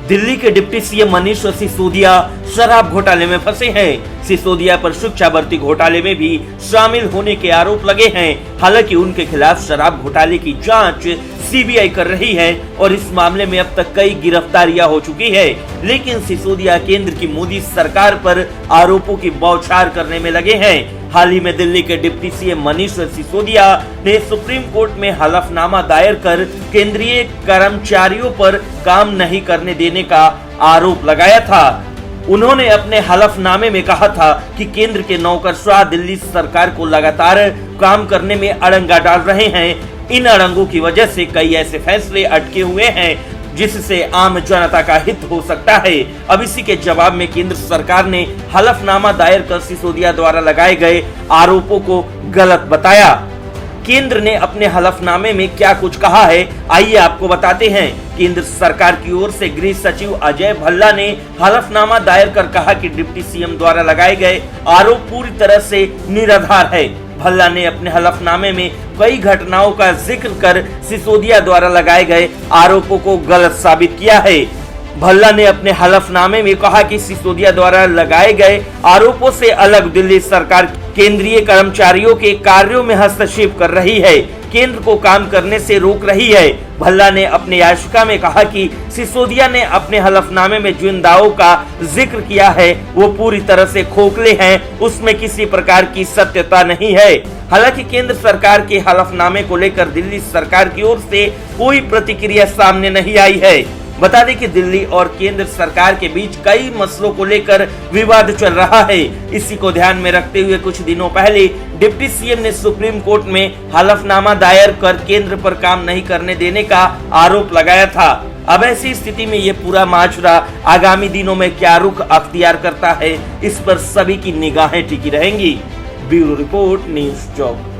दिल्ली के deputy CM Manish Sisodia शराब घोटाले में फंसे हैं। सिसोदिया पर शिक्षा भर्ती घोटाले में भी शामिल होने के आरोप लगे हैं। हालांकि उनके खिलाफ शराब घोटाले की जांच सीबीआई कर रही है और इस मामले में अब तक कई गिरफ्तारियां हो चुकी है। लेकिन सिसोदिया केंद्र की मोदी सरकार पर आरोपों की बौछार करने में लगे हैं। हाल ही में दिल्ली के डिप्टी सीएम मनीष सिसोदिया ने सुप्रीम कोर्ट में हलफनामा दायर कर केंद्रीय कर्मचारियों पर काम नहीं करने देने का आरोप लगाया था। उन्होंने अपने हलफनामे में कहा था कि केंद्र के नौकरशाह दिल्ली सरकार को लगातार काम करने में अड़ंगा डाल रहे हैं। इन अड़ंगों की वजह से कई ऐसे फैसले अटके हुए हैं जिससे आम जनता का हित हो सकता है। अब इसी के जवाब में केंद्र सरकार ने हलफनामा दायर कर सिसोदिया द्वारा लगाए गए आरोपों को गलत बताया। केंद्र ने अपने हलफनामे में क्या कुछ कहा है, आइए आपको बताते हैं। केंद्र सरकार की ओर से गृह सचिव अजय भल्ला ने हलफनामा दायर कर कहा कि डिप्टी सीएम द्वारा लगाए गए आरोप पूरी तरह से निराधार है। भल्ला ने अपने हलफनामे में कई घटनाओं का जिक्र कर सिसोदिया द्वारा लगाए गए आरोपों को गलत साबित किया है। भल्ला ने अपने हलफनामे में कहा कि सिसोदिया द्वारा लगाए गए आरोपों से अलग दिल्ली सरकार केंद्रीय कर्मचारियों के कार्यों में हस्तक्षेप कर रही है, केंद्र को काम करने से रोक रही है। भल्ला ने अपने याचिका में कहा कि सिसोदिया ने अपने हलफनामे में जिन दावों का जिक्र किया है वो पूरी तरह से खोखले हैं, उसमें किसी प्रकार की सत्यता नहीं है। हालांकि केंद्र सरकार के हलफनामे को लेकर दिल्ली सरकार की ओर से कोई प्रतिक्रिया सामने नहीं आई है। बता दें कि दिल्ली और केंद्र सरकार के बीच कई मसलों को लेकर विवाद चल रहा है। इसी को ध्यान में रखते हुए कुछ दिनों पहले डिप्टी सीएम ने सुप्रीम कोर्ट में हलफनामा दायर कर केंद्र पर काम नहीं करने देने का आरोप लगाया था। अब ऐसी स्थिति में ये पूरा माजरा आगामी दिनों में क्या रुख अख्तियार करता है, इस पर सभी की निगाहें टिकी रहेंगी। Bureau report, news job.